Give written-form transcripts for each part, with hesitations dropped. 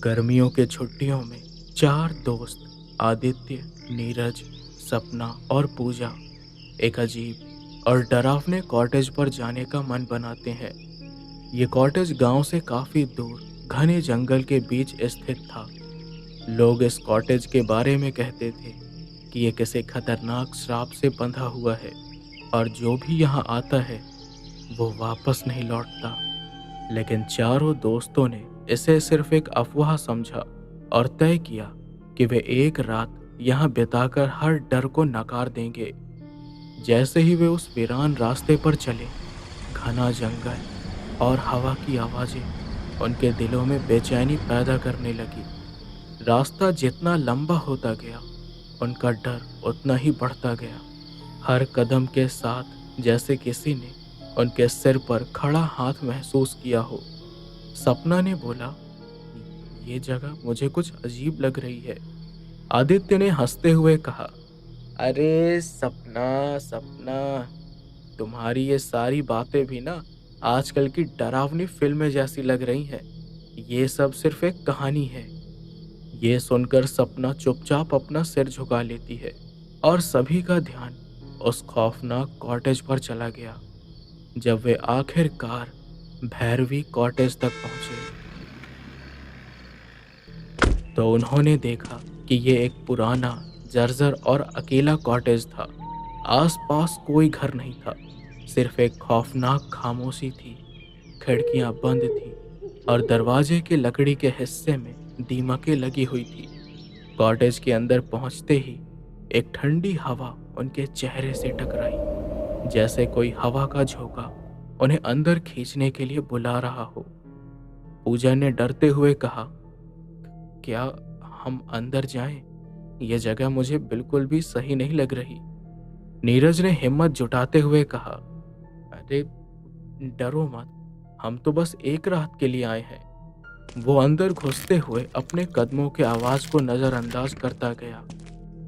गर्मियों के छुट्टियों में चार दोस्त आदित्य, नीरज, सपना और पूजा एक अजीब और डरावने कॉटेज पर जाने का मन बनाते हैं। ये कॉटेज गांव से काफी दूर घने जंगल के बीच स्थित था। लोग इस कॉटेज के बारे में कहते थे कि ये किसी खतरनाक श्राप से बंधा हुआ है और जो भी यहाँ आता है वो वापस नहीं लौटता। लेकिन चारों दोस्तों ने इसे सिर्फ एक अफवाह समझा और तय किया कि वे एक रात यहाँ बिताकर हर डर को नकार देंगे। जैसे ही वे उस वीरान रास्ते पर चले, घना जंगल और हवा की आवाजें उनके दिलों में बेचैनी पैदा करने लगी। रास्ता जितना लंबा होता गया, उनका डर उतना ही बढ़ता गया। हर कदम के साथ जैसे किसी ने उनके सिर पर खड़ा हाथ महसूस किया हो। सपना ने बोला, ये जगह मुझे कुछ अजीब लग रही है। आदित्य ने हंसते हुए कहा, अरे सपना सपना, तुम्हारी ये सारी बातें भी ना आजकल की डरावनी फिल्में जैसी लग रही हैं। ये सब सिर्फ एक कहानी है। ये सुनकर सपना चुपचाप अपना सिर झुका लेती है और सभी का ध्यान उस खौफनाक कॉटेज पर चला गया। जब वे आखिरकार भैरवी कॉटेज तक पहुंचे तो उन्होंने देखा कि ये एक पुराना, जर्जर और अकेला कॉटेज था। आसपास कोई घर नहीं था, सिर्फ एक खौफनाक खामोशी थी। खिड़कियां बंद थी और दरवाजे के लकड़ी के हिस्से में दीमकें लगी हुई थी। कॉटेज के अंदर पहुंचते ही एक ठंडी हवा उनके चेहरे से टकराई, जैसे कोई हवा का झोंका उन्हें अंदर खींचने के लिए बुला रहा हो। पूजा ने डरते हुए कहा, क्या हम अंदर जाएं? यह जगह मुझे बिल्कुल भी सही नहीं लग रही। नीरज ने हिम्मत जुटाते हुए कहा, अरे डरो मत, हम तो बस एक रात के लिए आए हैं। वो अंदर घुसते हुए अपने कदमों के आवाज को नजरअंदाज करता गया,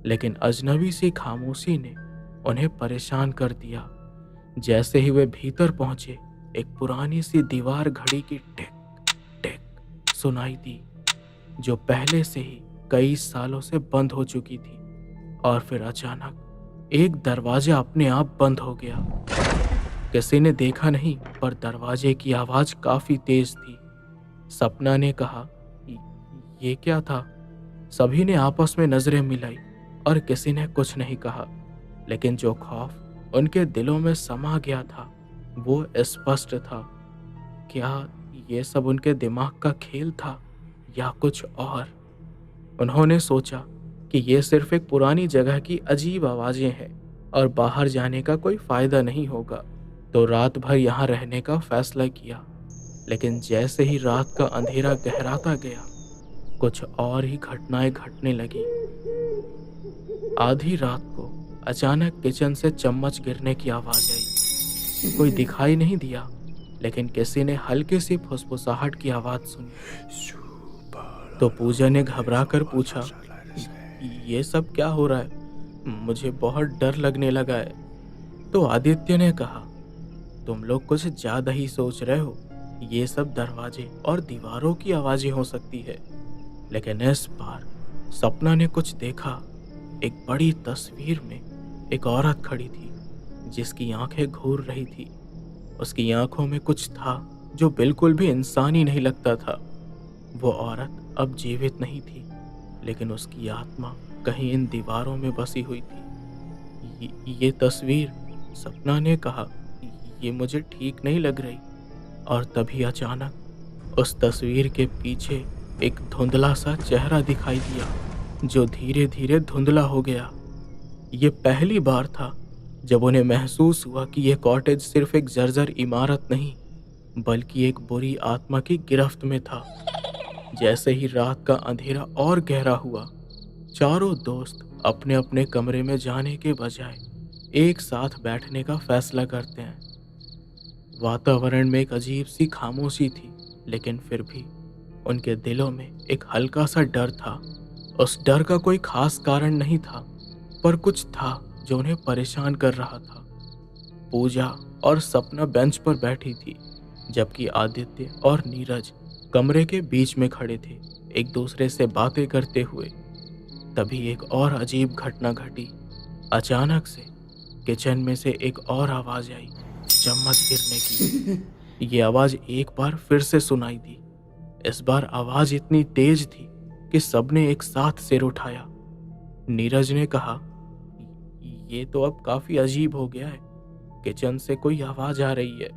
लेकिन अजनबी सी खामोशी ने उन्हें परेशान कर दिया। जैसे ही वे भीतर पहुंचे, एक पुरानी सी दीवार घड़ी की टिक टिक सुनाई दी, जो पहले से ही कई सालों से बंद हो चुकी थी। और फिर अचानक एक दरवाजा अपने आप बंद हो गया। किसी ने देखा नहीं, पर दरवाजे की आवाज काफी तेज थी। सपना ने कहा, ये क्या था? सभी ने आपस में नजरें मिलाई और किसी ने कुछ नहीं कहा, लेकिन जो खौफ उनके दिलों में समा गया था वो स्पष्ट था। क्या ये सब उनके दिमाग का खेल था या कुछ और? उन्होंने सोचा कि ये सिर्फ एक पुरानी जगह की अजीब आवाजें हैं और बाहर जाने का कोई फायदा नहीं होगा, तो रात भर यहाँ रहने का फैसला किया। लेकिन जैसे ही रात का अंधेरा गहराता गया, कुछ और ही घटनाएं घटने लगी। आधी रात को अचानक किचन से चम्मच गिरने की आवाज आई। कोई दिखाई नहीं दिया, लेकिन किसी ने हल्की सी फुसफुसाहट की आवाज सुनी। तो पूजा ने घबराकर पूछा, ये सब क्या हो रहा है? मुझे बहुत डर लगने लगा है। तो आदित्य ने कहा, तुम लोग कुछ ज्यादा ही सोच रहे हो। ये सब दरवाजे और दीवारों की आवाजें हो सकती है। लेकिन इस बार सपना ने कुछ देखा। एक बड़ी तस्वीर में एक औरत खड़ी थी, जिसकी आंखें घूर रही थी। उसकी आंखों में कुछ था जो बिल्कुल भी इंसानी नहीं लगता था। वो औरत अब जीवित नहीं थी, लेकिन उसकी आत्मा कहीं इन दीवारों में बसी हुई थी। ये तस्वीर, सपना ने कहा, ये मुझे ठीक नहीं लग रही। और तभी अचानक उस तस्वीर के पीछे एक धुंधला सा चेहरा दिखाई दिया, जो धीरे धीरे धुंधला हो गया। ये पहली बार था जब उन्हें महसूस हुआ कि यह कॉटेज सिर्फ एक जर्जर इमारत नहीं, बल्कि एक बुरी आत्मा की गिरफ्त में था। जैसे ही रात का अंधेरा और गहरा हुआ, चारों दोस्त अपने अपने कमरे में जाने के बजाय एक साथ बैठने का फैसला करते हैं। वातावरण में एक अजीब सी खामोशी थी, लेकिन फिर भी उनके दिलों में एक हल्का सा डर था। उस डर का कोई खास कारण नहीं था, पर कुछ था जो उन्हें परेशान कर रहा था। पूजा और सपना बेंच पर बैठी थी, जबकि आदित्य और नीरज कमरे के बीच में खड़े थे। एक दूसरे से बातें करते हुए। तभी एक और अजीब घटना घटी। अचानक से किचन में से एक और आवाज आई, चम्मच गिरने की। ये आवाज एक बार फिर से सुनाई दी। इस बार आवाज इतनी तेज थी कि सबने एक साथ सिर उठाया। नीरज ने कहा, ये तो अब काफी अजीब हो गया है। किचन से कोई आवाज आ रही है,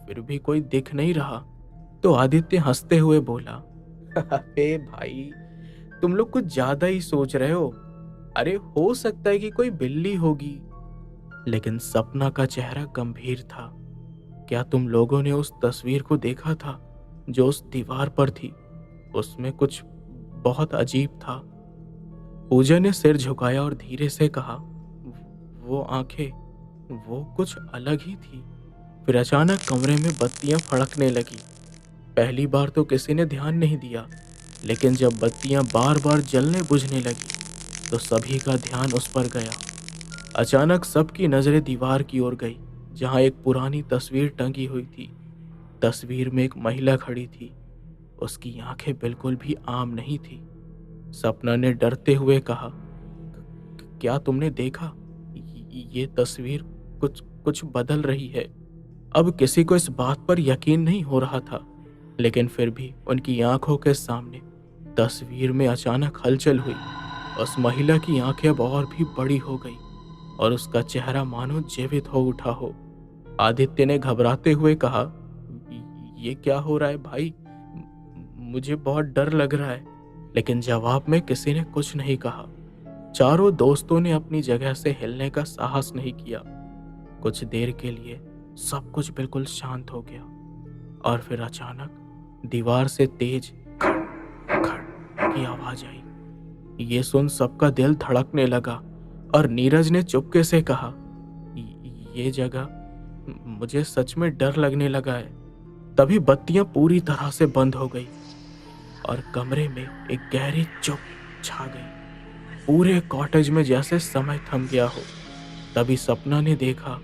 फिर भी कोई दिख नहीं रहा। तो आदित्य हंसते हुए बोला, अरे भाई, तुम लोग कुछ ज्यादा ही सोच रहे हो। अरे हो सकता है कि कोई बिल्ली होगी। लेकिन सपना का चेहरा गंभीर था। क्या तुम लोगों ने उस तस्वीर को देखा था जो उस दीवार पर थी? उसमें कुछ बहुत अजीब था। पूजा ने सिर झुकाया और धीरे से कहा, वो आंखें, वो कुछ अलग ही थी। फिर अचानक कमरे में बत्तियां फड़कने लगी। पहली बार तो किसी ने ध्यान नहीं दिया, लेकिन जब बत्तियां बार बार जलने बुझने लगी तो सभी का ध्यान उस पर गया। अचानक सबकी नजरें दीवार की ओर गई, जहां एक पुरानी तस्वीर टंगी हुई थी। तस्वीर में एक महिला खड़ी थी। उसकी आंखें बिल्कुल भी आम नहीं थी। सपना ने डरते हुए कहा, क्या तुमने देखा? ये तस्वीर कुछ कुछ बदल रही है। अब किसी को इस बात पर यकीन नहीं हो रहा था, लेकिन फिर भी उनकी आंखों के सामने तस्वीर में अचानक हलचल हुई। उस महिला की आंखें अब और भी बड़ी हो गई और उसका चेहरा मानो जीवित हो उठा हो। आदित्य ने घबराते हुए कहा, ये क्या हो रहा है भाई? मुझे बहुत डर लग रहा है। लेकिन जवाब में किसी ने कुछ नहीं कहा। चारों दोस्तों ने अपनी जगह से हिलने का साहस नहीं किया। कुछ देर के लिए सब कुछ बिल्कुल शांत हो गया और फिर अचानक दीवार से तेज खड़ खड़ की आवाज आई। ये सुन सबका दिल धड़कने लगा और नीरज ने चुपके से कहा, ये जगह, मुझे सच में डर लगने लगा है। तभी बत्तियां पूरी तरह से बंद हो गई और कमरे में एक गहरी चुप छा गई। पूरे कॉटेज में जैसे समय थम गया हो। तभी सपना ने देखा,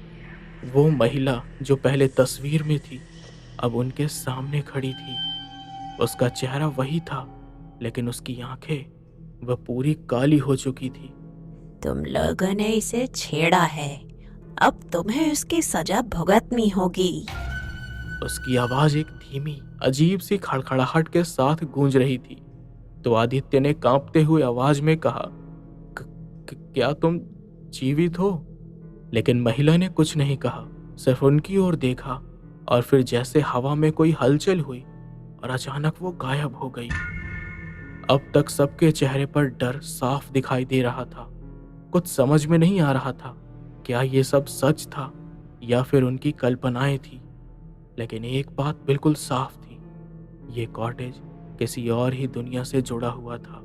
वो महिला जो पहले तस्वीर में थी अब उनके सामने खड़ी थी। उसका चेहरा वही था, लेकिन उसकी आंखें वह पूरी काली हो चुकी थी। तुम लोगों ने इसे छेड़ा है, अब तुम्हें उसकी सजा भुगतनी होगी। उसकी आवाज एक धीमी अजीब सी खड़खड़ाहट के साथ गूंज रही थी। तो आदित्य ने कांपते हुए आवाज में कहा, क्या तुम जीवित हो? लेकिन महिला ने कुछ नहीं कहा, सिर्फ उनकी ओर देखा और फिर जैसे हवा में कोई हलचल हुई और अचानक वो गायब हो गई। अब तक सबके चेहरे पर डर साफ दिखाई दे रहा था। कुछ समझ में नहीं आ रहा था, क्या ये सब सच था या फिर उनकी कल्पनाएं थी। लेकिन एक बात बिल्कुल साफ थी, ये कॉटेज किसी और ही दुनिया से जुड़ा हुआ था।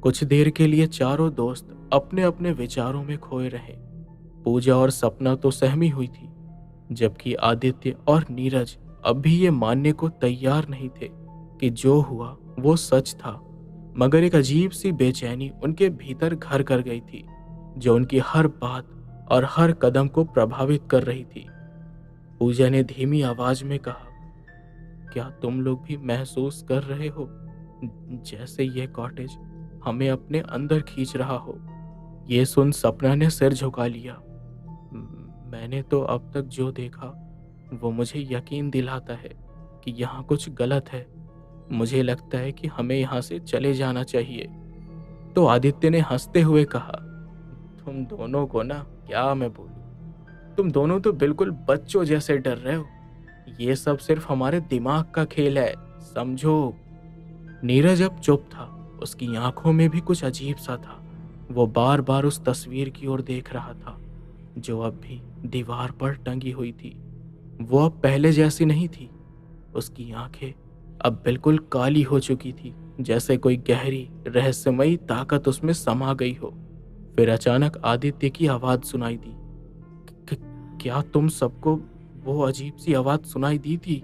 कुछ देर के लिए चारों दोस्त अपने अपने विचारों में खोए रहे। पूजा और सपना तो सहमी हुई थी, जबकि आदित्य और नीरज अब भी ये मानने को तैयार नहीं थे कि जो हुआ वो सच था। मगर एक अजीब सी बेचैनी उनके भीतर घर कर गई थी, जो उनकी हर बात और हर कदम को प्रभावित कर रही थी। पूजा ने धीमी आवाज में कहा, क्या तुम लोग भी महसूस कर रहे हो जैसे यह कॉटेज हमें अपने अंदर खींच रहा हो? ये सुन सपना ने सिर झुका लिया। मैंने तो अब तक जो देखा वो मुझे यकीन दिलाता है कि यहाँ कुछ गलत है। मुझे लगता है कि हमें यहाँ से चले जाना चाहिए। तो आदित्य ने हंसते हुए कहा, तुम दोनों को ना क्या मैं बोलूं, तुम दोनों तो बिल्कुल बच्चों जैसे डर रहे हो। ये सब सिर्फ हमारे दिमाग का खेल है, समझो। नीरज अब चुप था। उसकी आंखों में भी कुछ अजीब सा था। वो बार बार उस तस्वीर की ओर देख रहा था, जो अब भी दीवार पर टंगी हुई थी। वो अब पहले जैसी नहीं थी। उसकी आंखें अब बिल्कुल काली हो चुकी थी, जैसे कोई गहरी रहस्यमयी ताकत उसमें समा गई हो। फिर अचानक आदित्य की आवाज सुनाई दी, क्या तुम सबको वो अजीब सी आवाज सुनाई दी थी?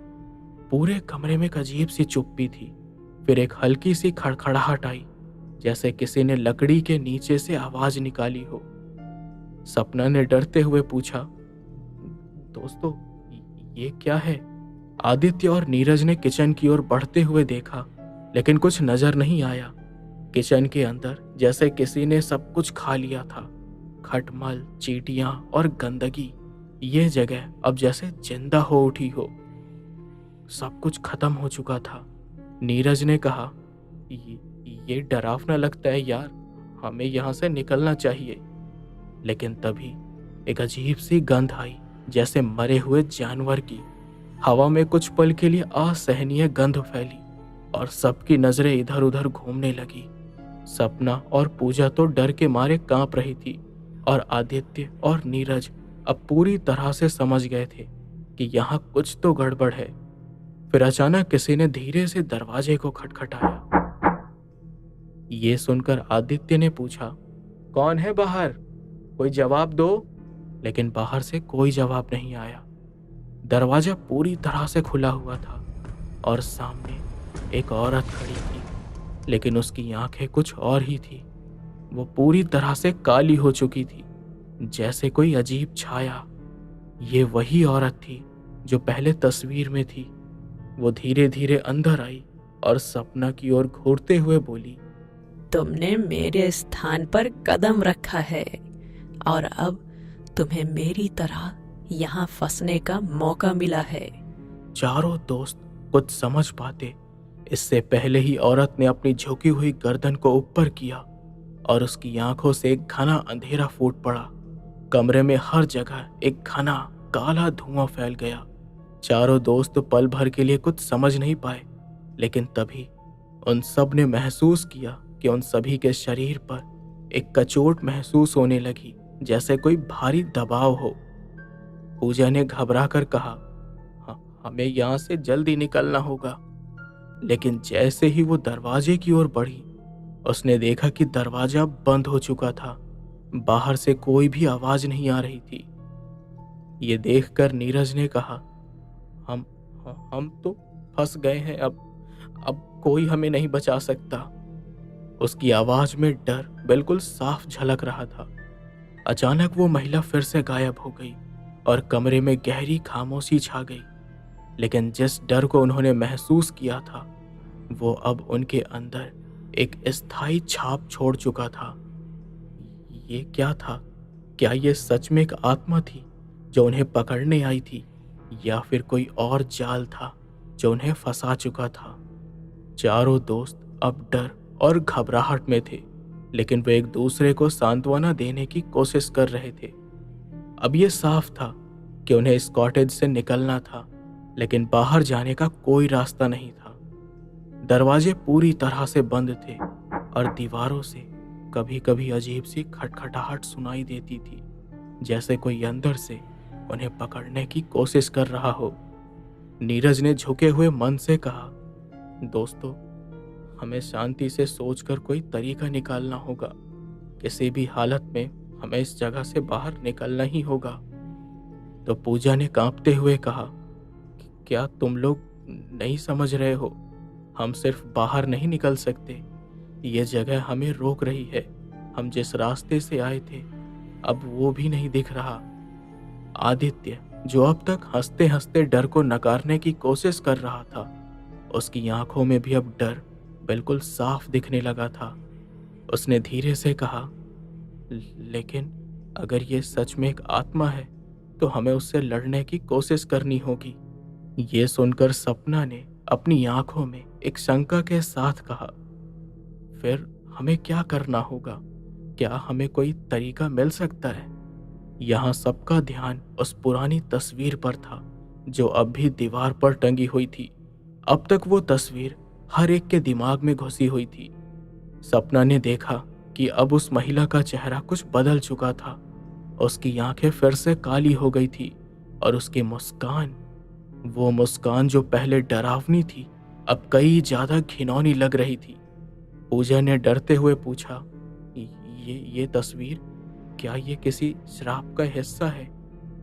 पूरे कमरे में एक अजीब सी चुप्पी थी। फिर एक हल्की सी खड़खड़ाहट आई, जैसे किसी ने लकड़ी के नीचे से आवाज निकाली हो। सपना ने डरते हुए पूछा, दोस्तों ये क्या है? आदित्य और नीरज ने किचन की ओर बढ़ते हुए देखा, लेकिन कुछ नजर नहीं आया। किचन के अंदर जैसे किसी ने सब कुछ खा लिया था। खटमल, चींटियां और गंदगी। ये जगह अब जैसे जिंदा हो उठी हो। सब कुछ खत्म हो चुका था। नीरज ने कहा, ये डरावना लगता है यार, हमें यहाँ से निकलना चाहिए। लेकिन तभी एक अजीब सी गंध आई, जैसे मरे हुए जानवर की। हवा में कुछ पल के लिए असहनीय गंध फैली और सबकी नजरें इधर उधर घूमने लगी। सपना और पूजा तो डर के मारे कांप रही थी और आदित्य और नीरज अब पूरी तरह से समझ गए थे कि यहाँ कुछ तो गड़बड़ है। फिर अचानक किसी ने धीरे से दरवाजे को खटखटाया। ये सुनकर आदित्य ने पूछा, कौन है बाहर? कोई जवाब दो। लेकिन बाहर से कोई जवाब नहीं आया। दरवाजा पूरी तरह से खुला हुआ था और सामने एक औरत खड़ी थी, लेकिन उसकी आंखें कुछ और ही थी। वो पूरी तरह से काली हो चुकी थी, जैसे कोई अजीब छाया। ये वही औरत थी जो पहले तस्वीर में थी। वो धीरे धीरे अंदर आई और सपना की ओर घूरते हुए बोली, तुमने मेरे स्थान पर कदम रखा है और अब तुम्हें मेरी तरह यहाँ फंसने का मौका मिला है। चारों दोस्त कुछ समझ पाते इससे पहले ही औरत ने अपनी झुकी हुई गर्दन को ऊपर किया और उसकी आंखों से एक घना अंधेरा फूट पड़ा। कमरे में हर जगह एक घना काला धुआं फैल गया। चारों दोस्त पल भर के लिए कुछ समझ नहीं पाए, लेकिन तभी उन सब ने महसूस किया कि उन सभी के शरीर पर एक कचोट महसूस होने लगी, जैसे कोई भारी दबाव हो। पूजा ने घबरा कर कहा, हमें यहाँ से जल्दी निकलना होगा। लेकिन जैसे ही वो दरवाजे की ओर बढ़ी, उसने देखा कि दरवाजा बंद हो चुका था। बाहर से कोई भी आवाज नहीं आ रही थी। ये देखकर नीरज ने कहा, हम तो फंस गए हैं। अब कोई हमें नहीं बचा सकता। उसकी आवाज में डर बिल्कुल साफ झलक रहा था। अचानक वो महिला फिर से गायब हो गई और कमरे में गहरी खामोशी छा गई। लेकिन जिस डर को उन्होंने महसूस किया था, वो अब उनके अंदर एक स्थायी छाप छोड़ चुका था। ये क्या था? क्या ये सच में एक आत्मा थी जो उन्हें पकड़ने आई थी, या फिर कोई और जाल था जो उन्हें फंसा चुका था? चारों दोस्त अब डर और घबराहट में थे, लेकिन वे एक दूसरे को सांत्वना देने की कोशिश कर रहे थे। अब ये साफ था कि उन्हें इस कॉटेज से निकलना था, लेकिन बाहर जाने का कोई रास्ता नहीं था। दरवाजे पूरी तरह से बंद थे और दीवारों से कभी कभी अजीब सी खटखटाहट सुनाई देती थी, जैसे कोई अंदर से उन्हें पकड़ने की कोशिश कर रहा हो। नीरज ने झुके हुए मन से कहा, दोस्तों, हमें शांति से सोचकर कोई तरीका निकालना होगा। किसी भी हालत में हमें इस जगह से बाहर निकलना ही होगा। तो पूजा ने कांपते हुए कहा, क्या तुम लोग नहीं समझ रहे हो? हम सिर्फ बाहर नहीं निकल सकते, ये जगह हमें रोक रही है। हम जिस रास्ते से आए थे अब वो भी नहीं दिख रहा। आदित्य, जो अब तक हंसते हंसते डर को नकारने की कोशिश कर रहा था, उसकी आंखों में भी अब डर बिल्कुल साफ दिखने लगा था। उसने धीरे से कहा, लेकिन अगर ये सच में एक आत्मा है तो हमें उससे लड़ने की कोशिश करनी होगी। ये सुनकर सपना ने अपनी आंखों में एक शंका के साथ कहा, फिर हमें क्या करना होगा? क्या हमें कोई तरीका मिल सकता है? यहाँ सबका ध्यान उस पुरानी तस्वीर पर था जो अब भी दीवार पर टंगी हुई थी। अब तक वो तस्वीर हर एक के दिमाग में घुसी हुई थी। सपना ने देखा कि अब उस महिला का चेहरा कुछ बदल चुका था। उसकी आंखें फिर से काली हो गई थी और उसकी मुस्कान, वो मुस्कान जो पहले डरावनी थी, अब कई ज्यादा घिनौनी लग रही थी। पूजा ने डरते हुए पूछा, ये तस्वीर, क्या ये किसी श्राप का हिस्सा है?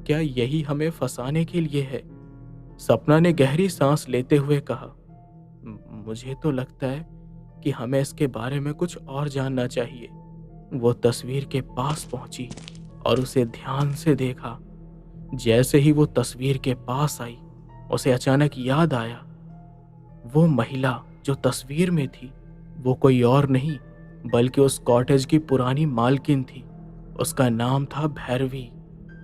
क्या यही हमें फंसाने के लिए है? सपना ने गहरी सांस लेते हुए कहा, मुझे तो लगता है कि हमें इसके बारे में कुछ और जानना चाहिए। वो तस्वीर के पास पहुंची और उसे ध्यान से देखा। जैसे ही वो तस्वीर के पास आई, उसे अचानक याद आया, वो महिला जो तस्वीर में थी वो कोई और नहीं बल्कि उस कॉटेज की पुरानी मालकिन थी। उसका नाम था भैरवी।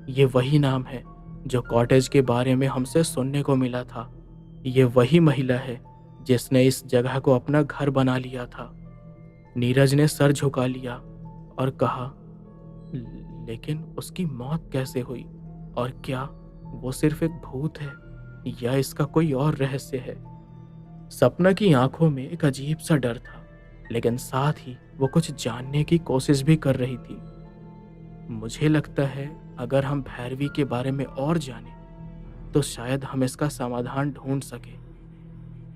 ये वही नाम है जो कॉटेज के बारे में हमसे सुनने को मिला था। ये वही महिला है जिसने इस जगह को अपना घर बना लिया था। नीरज ने सर झुका लिया और कहा, लेकिन उसकी मौत कैसे हुई? और क्या वो सिर्फ एक भूत है या इसका कोई और रहस्य है? सपना की आंखों में एक अजीब सा डर था, लेकिन साथ ही वो कुछ जानने की कोशिश भी कर रही थी। मुझे लगता है अगर हम भैरवी के बारे में और जाने तो शायद हम इसका समाधान ढूंढ सके।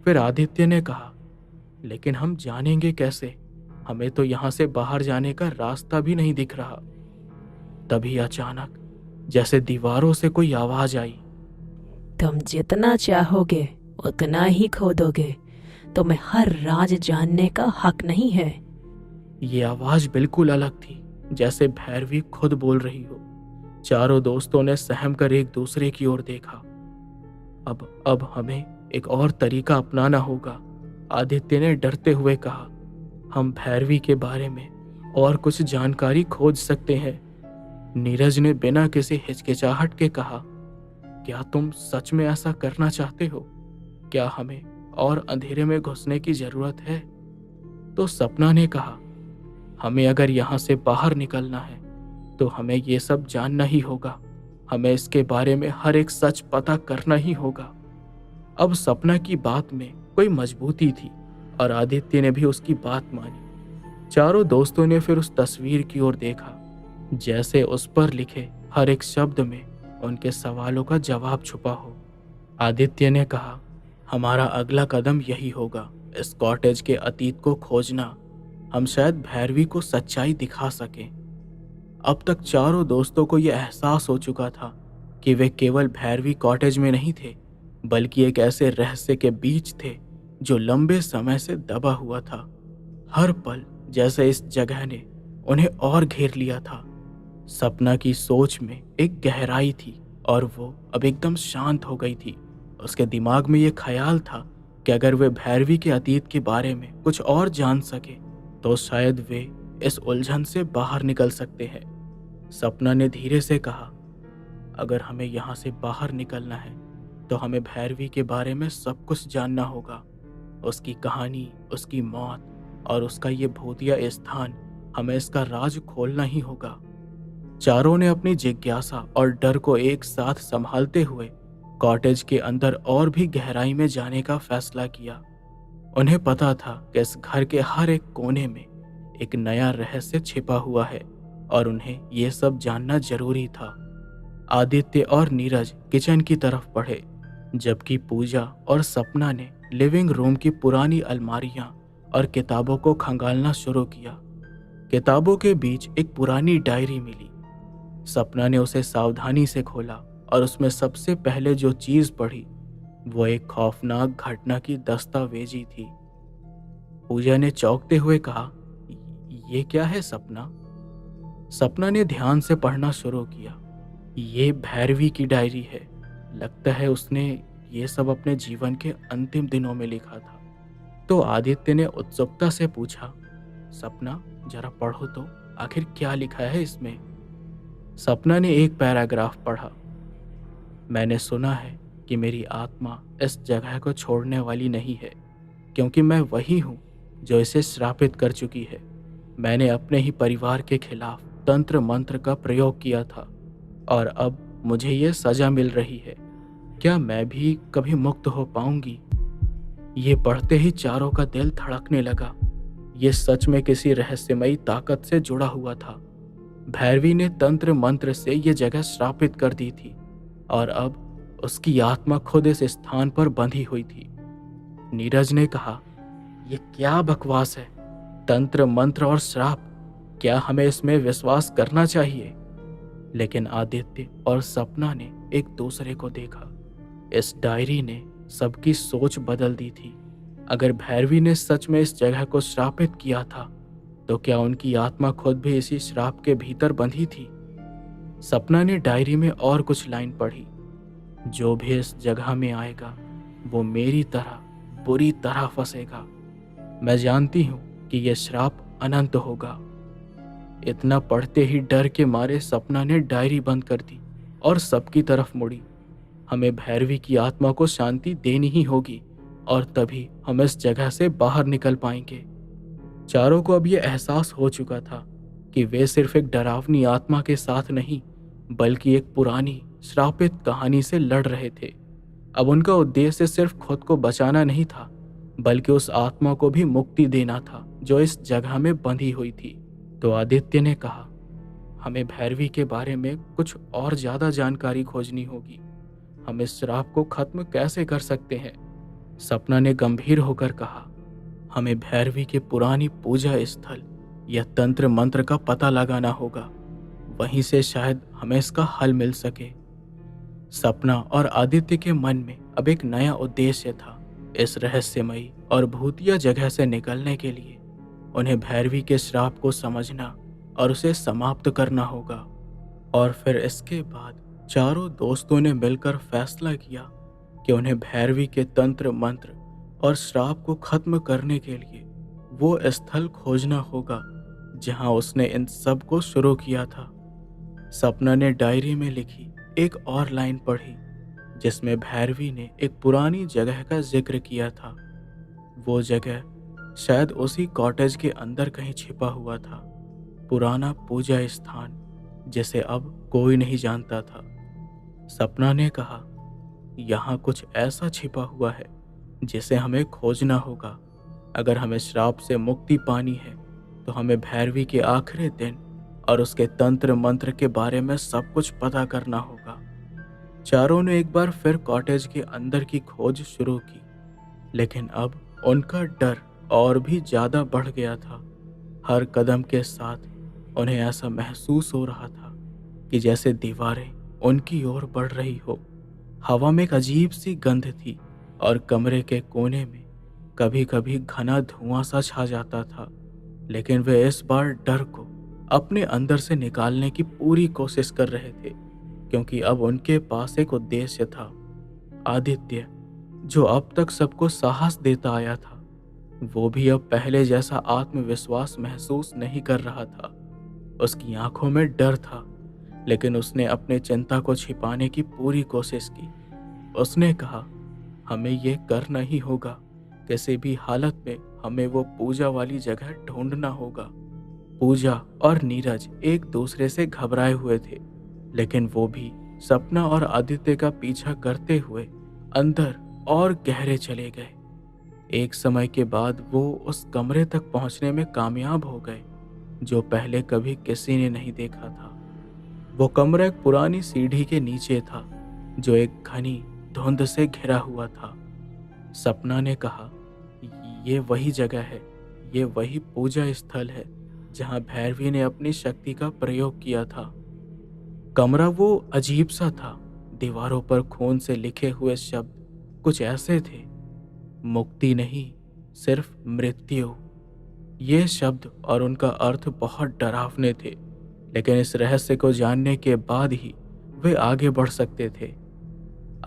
फिर आदित्य ने कहा, लेकिन हम जानेंगे कैसे? हमें तो यहाँ से बाहर जाने का रास्ता भी नहीं दिख रहा। तभी अचानक जैसे दीवारों से कोई आवाज आई। तुम जितना चाहोगे उतना ही खोदोगे, तुम्हें हर राज जानने का हक नहीं है। ये आवाज बिल्कुल अलग थी, जैसे भैरवी खुद बोल रही हो। चारों दोस्तों ने सहम कर एक दूसरे की ओर देखा। अब हमें एक और तरीका अपनाना होगा, आदित्य ने डरते हुए कहा। हम भैरवी के बारे में और कुछ जानकारी खोज सकते हैं। नीरज ने बिना किसी हिचकिचाहट के कहा, क्या तुम सच में ऐसा करना चाहते हो? क्या हमें और अंधेरे में घुसने की जरूरत है? तो सपना ने कहा, हमें अगर यहाँ से बाहर निकलना है तो हमें ये सब जानना ही होगा। हमें इसके बारे में हर एक सच पता करना ही होगा। अब सपना की बात में कोई मजबूती थी और आदित्य ने भी उसकी बात मानी। चारों दोस्तों ने फिर उस तस्वीर की ओर देखा, जैसे उस पर लिखे हर एक शब्द में उनके सवालों का जवाब छुपा हो। आदित्य ने कहा, हमारा अगला कदम यही होगा, इस कॉटेज के अतीत को खोजना। हम शायद भैरवी को सच्चाई दिखा सकें। अब तक चारों दोस्तों को यह एहसास हो चुका था कि वे केवल भैरवी कॉटेज में नहीं थे, बल्कि एक ऐसे रहस्य के बीच थे जो लंबे समय से दबा हुआ था। हर पल जैसे इस जगह ने उन्हें और घेर लिया था। सपना की सोच में एक गहराई थी और वो अब एकदम शांत हो गई थी। उसके दिमाग में ये ख्याल था कि अगर वे भैरवी के अतीत के बारे में कुछ और जान सके तो शायद वे इस उलझन से बाहर निकल सकते हैं। सपना ने धीरे से कहा, अगर हमें यहाँ से बाहर निकलना है तो हमें भैरवी के बारे में सब कुछ जानना होगा। उसकी कहानी, उसकी मौत और उसका ये भूतिया स्थान, हमें इसका राज खोलना ही होगा। चारों ने अपनी जिज्ञासा और डर को एक साथ संभालते हुए कॉटेज के अंदर और भी गहराई में जाने का फैसला किया। उन्हें पता था कि इस घर के हर एक कोने में एक नया रहस्य छिपा हुआ है और उन्हें यह सब जानना जरूरी था। आदित्य और नीरज किचन की तरफ बढ़े, जबकि पूजा और सपना ने लिविंग रूम की पुरानी अलमारियां और किताबों को खंगालना शुरू किया। किताबों के बीच एक पुरानी डायरी मिली। सपना ने उसे सावधानी से खोला और उसमें सबसे पहले जो चीज पढ़ी वो एक खौफनाक घटना की दस्तावेजी थी। पूजा ने चौंकते हुए कहा, ये क्या है सपना? सपना ने ध्यान से पढ़ना शुरू किया। ये भैरवी की डायरी है। लगता है उसने ये सब अपने जीवन के अंतिम दिनों में लिखा था। तो आदित्य ने उत्सुकता से पूछा, सपना जरा पढ़ो तो, आखिर क्या लिखा है इसमें? सपना ने एक पैराग्राफ पढ़ा। मैंने सुना है कि मेरी आत्मा इस जगह को छोड़ने वाली नहीं है, क्योंकि मैं वही हूँ जो इसे श्रापित कर चुकी है। मैंने अपने ही परिवार के खिलाफ तंत्र मंत्र का प्रयोग किया था और अब मुझे ये सजा मिल रही है। क्या मैं भी कभी मुक्त हो पाऊंगी? ये पढ़ते ही चारों का दिल धड़कने लगा। ये सच में किसी रहस्यमयी ताकत से जुड़ा हुआ था। भैरवी ने तंत्र मंत्र से ये जगह श्रापित कर दी थी और अब उसकी आत्मा खुद इस स्थान पर बंधी हुई थी। नीरज ने कहा, यह क्या बकवास है? तंत्र मंत्र और श्राप, क्या हमें इसमें विश्वास करना चाहिए? लेकिन आदित्य और सपना ने एक दूसरे को देखा। इस डायरी ने सबकी सोच बदल दी थी। अगर भैरवी ने सच में इस जगह को श्रापित किया था तो क्या उनकी आत्मा खुद भी इसी श्राप के भीतर बंधी थी? सपना ने डायरी में और कुछ लाइन पढ़ी, जो भी इस जगह में आएगा वो मेरी तरह बुरी तरह फंसेगा। मैं जानती हूँ कि यह श्राप अनंत होगा। इतना पढ़ते ही डर के मारे सपना ने डायरी बंद कर दी और सबकी तरफ मुड़ी। हमें भैरवी की आत्मा को शांति देनी ही होगी और तभी हम इस जगह से बाहर निकल पाएंगे। चारों को अब यह एहसास हो चुका था कि वे सिर्फ एक डरावनी आत्मा के साथ नहीं, बल्कि एक पुरानी श्रापित कहानी से लड़ रहे थे। अब उनका उद्देश्य सिर्फ खुद को बचाना नहीं था, बल्कि उस आत्मा को भी मुक्ति देना था जो इस जगह में बंधी हुई थी। तो आदित्य ने कहा, हमें भैरवी के बारे में कुछ और ज्यादा जानकारी खोजनी होगी। हम इस श्राप को खत्म कैसे कर सकते हैं? सपना ने गंभीर होकर कहा, हमें भैरवी के पुरानी पूजा स्थल या तंत्र मंत्र का पता लगाना होगा। वहीं से शायद हमें इसका हल मिल सके। सपना और आदित्य के मन में अब एक नया उद्देश्य था। इस रहस्यमयी और भूतिया जगह से निकलने के लिए उन्हें भैरवी के श्राप को समझना और उसे समाप्त करना होगा। और फिर इसके बाद चारों दोस्तों ने मिलकर फैसला किया कि उन्हें भैरवी के तंत्र मंत्र और श्राप को खत्म करने के लिए वो स्थल खोजना होगा जहां उसने इन सब को शुरू किया था। सपना ने डायरी में लिखी एक और लाइन पढ़ी जिसमें भैरवी ने एक पुरानी जगह का जिक्र किया था। वो जगह शायद उसी कॉटेज के अंदर कहीं छिपा हुआ था, पुराना पूजा स्थान जिसे अब कोई नहीं जानता था। सपना ने कहा, यहाँ कुछ ऐसा छिपा हुआ है जिसे हमें खोजना होगा। अगर हमें श्राप से मुक्ति पानी है तो हमें भैरवी के आखिरी दिन और उसके तंत्र मंत्र के बारे में सब कुछ पता करना होगा। चारों ने एक बार फिर कॉटेज के अंदर की खोज शुरू की, लेकिन अब उनका डर और भी ज्यादा बढ़ गया था। हर कदम के साथ उन्हें ऐसा महसूस हो रहा था कि जैसे दीवारें उनकी ओर बढ़ रही हो। हवा में एक अजीब सी गंध थी और कमरे के कोने में कभी कभी घना धुआं सा छा जाता था। लेकिन वे इस बार डर को अपने अंदर से निकालने की पूरी कोशिश कर रहे थे, क्योंकि अब उनके पास एक उद्देश्य था। आदित्य, जो अब तक सबको साहस देता आया था, वो भी अब पहले जैसा आत्मविश्वास महसूस नहीं कर रहा था। उसकी आंखों में डर था, लेकिन उसने अपने चिंता को छिपाने की पूरी कोशिश की। उसने कहा, हमें ये करना ही होगा। किसी भी हालत में हमें वो पूजा वाली जगह ढूंढना होगा। पूजा और नीरज एक दूसरे से घबराए हुए थे, लेकिन वो भी सपना और आदित्य का पीछा करते हुए अंदर और गहरे चले गए। एक समय के बाद वो उस कमरे तक पहुंचने में कामयाब हो गए जो पहले कभी किसी ने नहीं देखा था। वो कमरा एक पुरानी सीढ़ी के नीचे था जो एक घनी धुंध से घिरा हुआ था। सपना ने कहा, ये वही जगह है, ये वही पूजा स्थल है जहां भैरवी ने अपनी शक्ति का प्रयोग किया था। कमरा वो अजीब सा था। दीवारों पर खून से लिखे हुए शब्द कुछ ऐसे थे, मुक्ति नहीं, सिर्फ मृत्यु। ये शब्द और उनका अर्थ बहुत डरावने थे, लेकिन इस रहस्य को जानने के बाद ही वे आगे बढ़ सकते थे।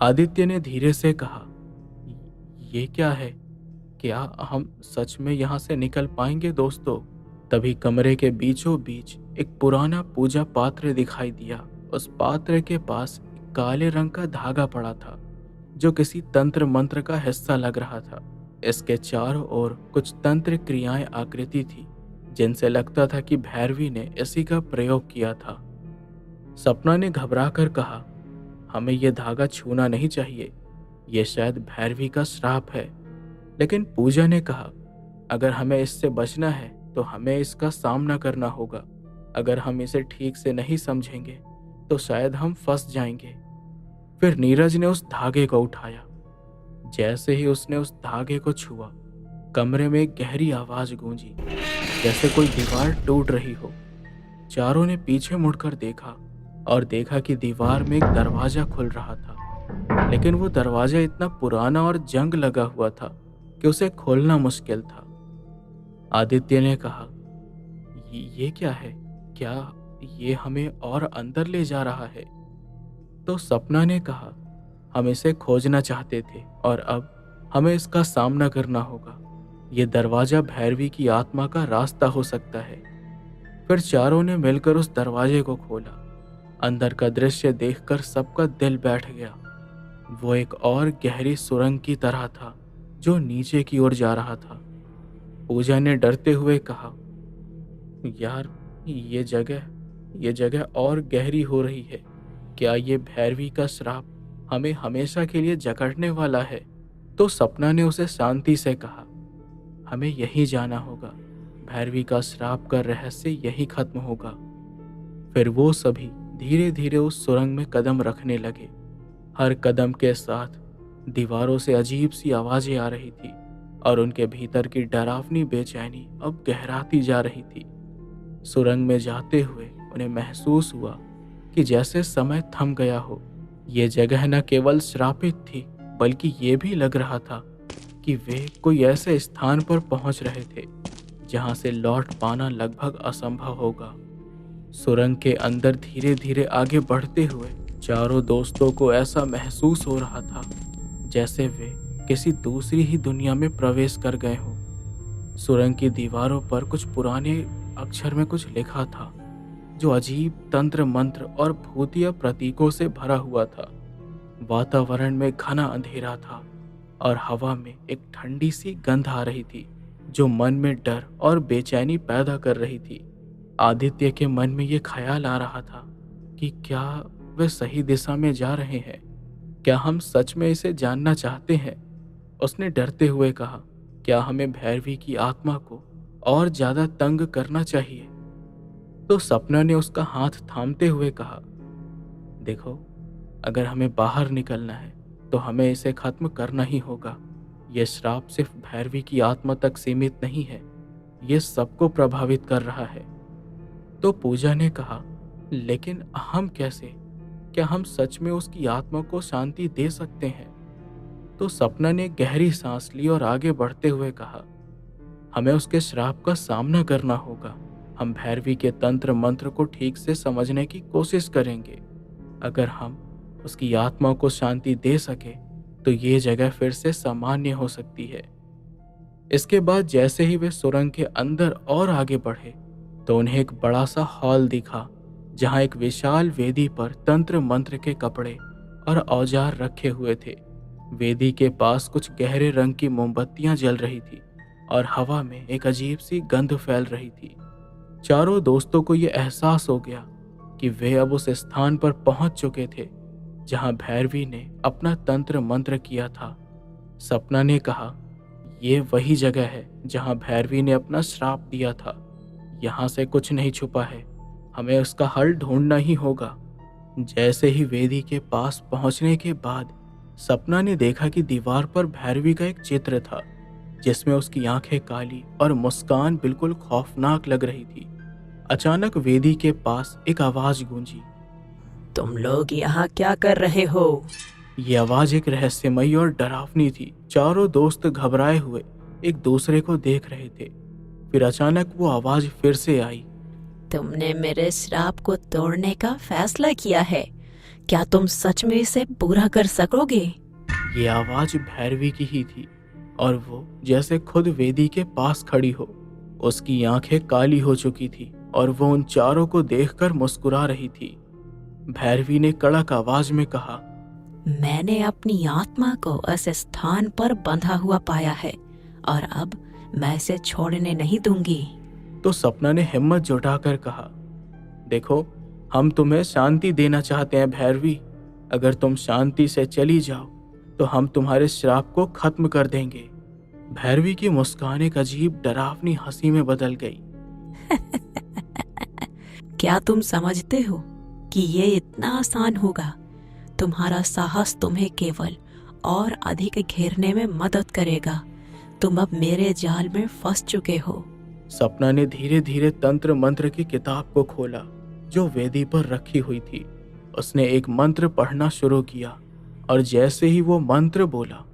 आदित्य ने धीरे से कहा, ये क्या है? क्या हम सच में यहाँ से निकल पाएंगे दोस्तों? तभी कमरे के बीचों बीच एक पुराना पूजा पात्र दिखाई दिया। उस पात्र के पास एक काले रंग का धागा पड़ा था जो किसी तंत्र मंत्र का हिस्सा लग रहा था। इसके चारों ओर कुछ तंत्र क्रियाएं आकृति थी जिनसे लगता था कि भैरवी ने इसी का प्रयोग किया था। सपना ने घबराकर कहा, हमें यह धागा छूना नहीं चाहिए, यह शायद भैरवी का श्राप है। लेकिन पूजा ने कहा, अगर हमें इससे बचना है तो हमें इसका सामना करना होगा। अगर हम इसे ठीक से नहीं समझेंगे तो शायद हम फंस जाएंगे। फिर नीरज ने उस धागे को उठाया। जैसे ही उसने उस धागे को छुआ, कमरे में एक गहरी आवाज गूंजी, जैसे कोई दीवार टूट रही हो। चारों ने पीछे मुड़कर देखा और देखा कि दीवार में एक दरवाजा खुल रहा था, लेकिन वो दरवाजा इतना पुराना और जंग लगा हुआ था कि उसे खोलना मुश्किल था। आदित्य ने कहा, ये क्या है? क्या ये हमें और अंदर ले जा रहा है? तो सपना ने कहा, हम इसे खोजना चाहते थे और अब हमें इसका सामना करना होगा। ये दरवाजा भैरवी की आत्मा का रास्ता हो सकता है। फिर चारों ने मिलकर उस दरवाजे को खोला। अंदर का दृश्य देखकर सबका दिल बैठ गया। वो एक और गहरी सुरंग की तरह था जो नीचे की ओर जा रहा था। पूजा ने डरते हुए कहा, यार, ये जगह और गहरी हो रही है। क्या ये भैरवी का श्राप हमें हमेशा के लिए जकड़ने वाला है? तो सपना ने उसे शांति से कहा, हमें यही जाना होगा। भैरवी का श्राप का रहस्य यही खत्म होगा। फिर वो सभी धीरे धीरे उस सुरंग में कदम रखने लगे। हर कदम के साथ दीवारों से अजीब सी आवाजें आ रही थी और उनके भीतर की डरावनी बेचैनी अब गहराती जा रही थी। सुरंग में जाते हुए उन्हें महसूस हुआ कि जैसे समय थम गया हो। ये जगह न केवल श्रापित थी, बल्कि ये भी लग रहा था कि वे कोई ऐसे स्थान पर पहुंच रहे थे जहां से लौट पाना लगभग असंभव होगा। सुरंग के अंदर धीरे धीरे आगे बढ़ते हुए चारों दोस्तों को ऐसा महसूस हो रहा था जैसे वे किसी दूसरी ही दुनिया में प्रवेश कर गए हों। सुरंग की दीवारों पर कुछ पुराने अक्षर में कुछ लिखा था जो अजीब तंत्र मंत्र और भूतिया प्रतीकों से भरा हुआ था। वातावरण में घना अंधेरा था और हवा में एक ठंडी सी गंध आ रही थी जो मन में डर और बेचैनी पैदा कर रही थी। आदित्य के मन में ये ख्याल आ रहा था कि क्या वे सही दिशा में जा रहे हैं? क्या हम सच में इसे जानना चाहते हैं? उसने डरते हुए कहा, क्या हमें भैरवी की आत्मा को और ज्यादा तंग करना चाहिए? तो सपना ने उसका हाथ थामते हुए कहा, देखो, अगर हमें बाहर निकलना है तो हमें इसे खत्म करना ही होगा। यह श्राप सिर्फ भैरवी की आत्मा तक सीमित नहीं है, यह सबको प्रभावित कर रहा है। तो पूजा ने कहा, लेकिन हम कैसे? क्या हम सच में उसकी आत्मा को शांति दे सकते हैं? तो सपना ने गहरी सांस ली और आगे बढ़ते हुए कहा, हमें उसके श्राप का सामना करना होगा। हम भैरवी के तंत्र मंत्र को ठीक से समझने की कोशिश करेंगे। अगर हम उसकी आत्मा को शांति दे सके तो ये जगह फिर से सामान्य हो सकती है। इसके बाद जैसे ही वे सुरंग के अंदर और आगे बढ़े तो उन्हें एक बड़ा सा हॉल दिखा जहां एक विशाल वेदी पर तंत्र मंत्र के कपड़े और औजार रखे हुए थे। वेदी के पास कुछ गहरे रंग की मोमबत्तियां जल रही थी और हवा में एक अजीब सी गंध फैल रही थी। चारों दोस्तों को यह एहसास हो गया कि वे अब उस स्थान पर पहुंच चुके थे जहां भैरवी ने अपना तंत्र मंत्र किया था। सपना ने कहा, यह वही जगह है जहां भैरवी ने अपना श्राप दिया था। यहां से कुछ नहीं छुपा है, हमें उसका हल ढूंढना ही होगा। जैसे ही वेदी के पास पहुंचने के बाद सपना ने देखा कि दीवार पर भैरवी का एक चित्र था जिसमें उसकी आंखें काली और मुस्कान बिल्कुल खौफनाक लग रही थी। अचानक वेदी के पास एक आवाज गूंजी, तुम लोग यहाँ क्या कर रहे हो? ये आवाज एक रहस्यमयी और डरावनी थी। चारों दोस्त घबराए हुए एक दूसरे को देख रहे थे। फिर अचानक वो आवाज फिर से आई, तुमने मेरे श्राप को तोड़ने का फैसला किया है। क्या तुम सच में इसे पूरा कर सकोगे? ये आवाज भैरवी की ही थी और वो जैसे खुद वेदी के पास खड़ी हो। उसकी आंखें काली हो चुकी थी और वो उन चारों को देखकर मुस्कुरा रही थी। भैरवी ने कड़क आवाज में कहा, मैंने अपनी आत्मा को इस स्थान पर बंधा हुआ पाया है और अब मैं इसे छोड़ने नहीं दूंगी। तो सपना ने हिम्मत जुटाकर कहा, देखो, हम तुम्हें शांति देना चाहते हैं भैरवी। अगर तुम शांति से चली जाओ तो हम तुम्हारे श्राप को खत्म कर देंगे। भैरवी की मुस्कान एक अजीब डरावनी हंसी में बदल गई। क्या तुम समझते हो कि ये इतना आसान होगा? तुम्हारा साहस तुम्हें केवल और अधिक घेरने में मदद करेगा। तुम अब मेरे जाल में फंस चुके हो। सपना ने धीरे धीरे तंत्र मंत्र की किताब को खोला जो वेदी पर रखी हुई थी। उसने एक मंत्र पढ़ना शुरू किया और जैसे ही वो मंत्र बोला,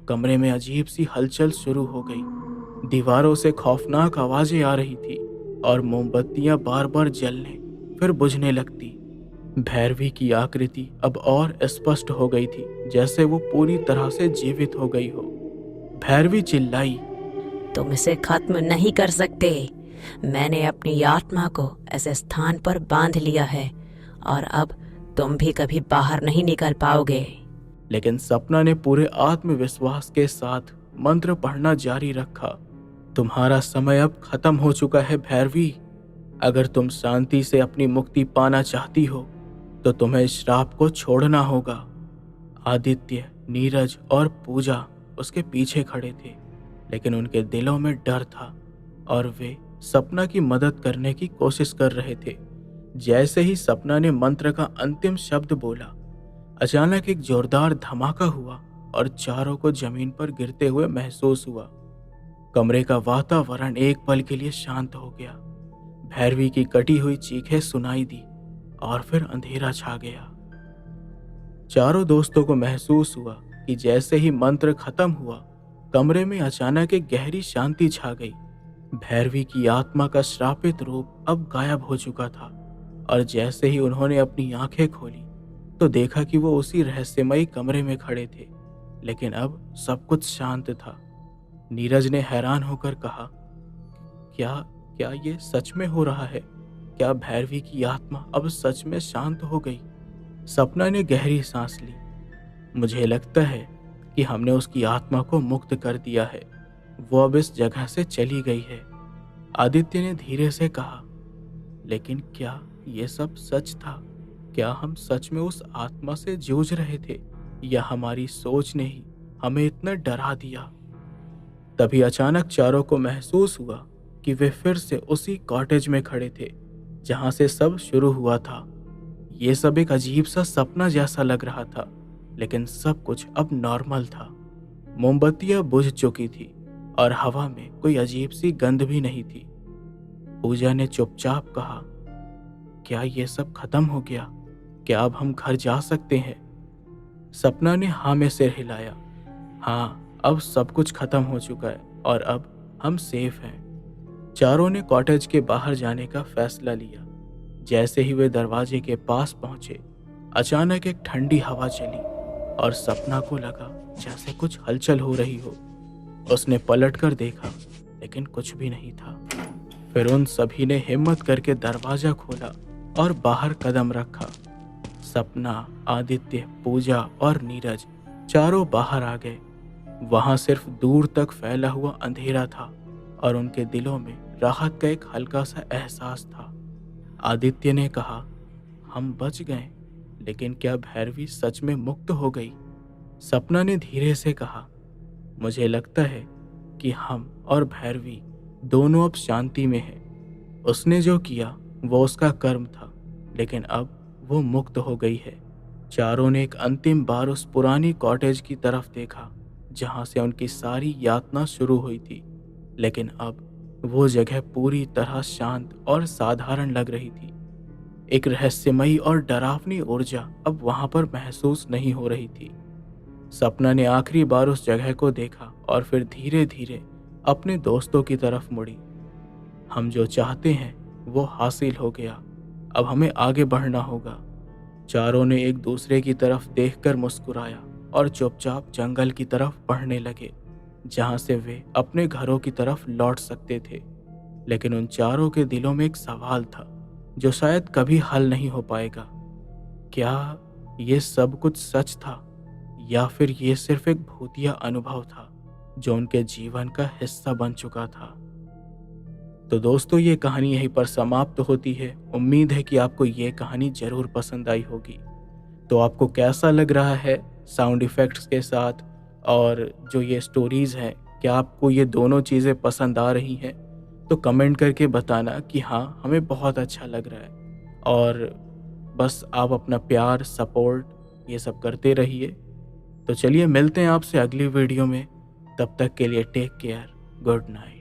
कमरे में अजीब सी हलचल शुरू हो गई। दीवारों से खौफनाक आवाजें आ रही थी और मोमबत्तियां बार बार जलने फिर बुझने लगती। भैरवी की आकृति अब और स्पष्ट हो गई थी, जैसे वो पूरी तरह से जीवित हो गई हो। भैरवी चिल्लाई। तुम इसे खत्म नहीं कर सकते। मैंने अपनी आत्मा को ऐसे स्थान पर बांध लिया है और अब तुम भी कभी बाहर नहीं निकल पाओगे। लेकिन सपना ने पूरे आत्मविश्वास के साथ मंत्र पढ़ना जारी रखा। तुम्हारा समय अब खत्म हो चुका है भैरवी। अगर तुम शांति से अपनी मुक्ति पाना चाहती हो तो तुम्हें इस श्राप को छोड़ना होगा। आदित्य, नीरज और पूजा उसके पीछे खड़े थे, लेकिन उनके दिलों में डर था और वे सपना की मदद करने की कोशिश कर रहे थे। जैसे ही सपना ने मंत्र का अंतिम शब्द बोला, अचानक एक जोरदार धमाका हुआ और चारों को जमीन पर गिरते हुए महसूस हुआ। कमरे का वातावरण एक पल के लिए शांत हो गया। भैरवी की कटी हुई चीखें सुनाई दी और फिर अंधेरा छा गया। चारों दोस्तों को महसूस हुआ कि जैसे ही मंत्र खत्म हुआ, कमरे में अचानक एक गहरी शांति छा गई। भैरवी की आत्मा का श्रापित रूप अब गायब हो चुका था और जैसे ही उन्होंने अपनी आंखें खोली तो देखा कि वो उसी रहस्यमयी कमरे में खड़े थे, लेकिन अब सब कुछ शांत था। नीरज ने हैरान होकर कहा, क्या क्या ये सच में हो रहा है? क्या भैरवी की आत्मा अब सच में शांत हो गई? सपना ने गहरी सांस ली। मुझे लगता है कि हमने उसकी आत्मा को मुक्त कर दिया है। वो अब इस जगह से चली गई है। आदित्य ने धीरे से कहा, लेकिन क्या ये सब सच था? क्या हम सच में उस आत्मा से जूझ रहे थे या हमारी सोच ने ही हमें इतना डरा दिया? तभी अचानक चारों को महसूस हुआ कि वे फिर से उसी कॉटेज में खड़े थे जहां से सब शुरू हुआ था। ये सब एक अजीब सा सपना जैसा लग रहा था, लेकिन सब कुछ अब नॉर्मल था। मोमबत्तियां बुझ चुकी थी और हवा में कोई अजीब सी गंध भी नहीं थी। पूजा ने चुपचाप कहा, क्या ये सब खत्म हो गया? क्या अब हम घर जा सकते हैं? सपना ने हाँ में सिर हिलाया। हाँ, अब सब कुछ खत्म हो चुका है और अब हम सेफ हैं। चारों ने कॉटेज के बाहर जाने का फैसला लिया। जैसे ही वे दरवाजे के पास पहुंचे, अचानक एक ठंडी हवा चली और सपना को लगा जैसे कुछ हलचल हो रही हो। उसने पलटकर देखा, लेकिन कुछ भी नहीं था। फिर उन सभी ने हिम्मत करके दरवाजा खोला और बाहर कदम रखा। सपना, आदित्य, पूजा और नीरज चारों बाहर आ गए। वहां सिर्फ दूर तक फैला हुआ अंधेरा था और उनके दिलों में राहत का एक हल्का सा एहसास था। आदित्य ने कहा, हम बच गए, लेकिन क्या भैरवी सच में मुक्त हो गई? सपना ने धीरे से कहा, मुझे लगता है कि हम और भैरवी दोनों अब शांति में हैं। उसने जो किया वो उसका कर्म था, लेकिन अब वो मुक्त हो गई है। चारों ने एक अंतिम बार उस पुरानी कॉटेज की तरफ देखा जहां से उनकी सारी यातना शुरू हुई थी, लेकिन अब वो जगह पूरी तरह शांत और साधारण लग रही थी। एक रहस्यमयी और डरावनी ऊर्जा अब वहां पर महसूस नहीं हो रही थी। सपना ने आखिरी बार उस जगह को देखा और फिर धीरे धीरे अपने दोस्तों की तरफ मुड़ी। हम जो चाहते हैं वो हासिल हो गया, अब हमें आगे बढ़ना होगा। चारों ने एक दूसरे की तरफ देखकर मुस्कुराया और चुपचाप जंगल की तरफ बढ़ने लगे, जहां से वे अपने घरों की तरफ लौट सकते थे। लेकिन उन चारों के दिलों में एक सवाल था जो शायद कभी हल नहीं हो पाएगा। क्या ये सब कुछ सच था या फिर ये सिर्फ एक भूतिया अनुभव था जो उनके जीवन का हिस्सा बन चुका था? तो दोस्तों, ये कहानी यहीं पर समाप्त होती है। उम्मीद है कि आपको ये कहानी जरूर पसंद आई होगी। तो आपको कैसा लग रहा है साउंड इफ़ेक्ट्स के साथ और जो ये स्टोरीज़ हैं, क्या आपको ये दोनों चीज़ें पसंद आ रही हैं? तो कमेंट करके बताना कि हाँ, हमें बहुत अच्छा लग रहा है। और बस आप अपना प्यार, सपोर्ट ये सब करते रहिए। तो चलिए मिलते हैं आपसे अगली वीडियो में। तब तक के लिए टेक केयर, गुड नाइट।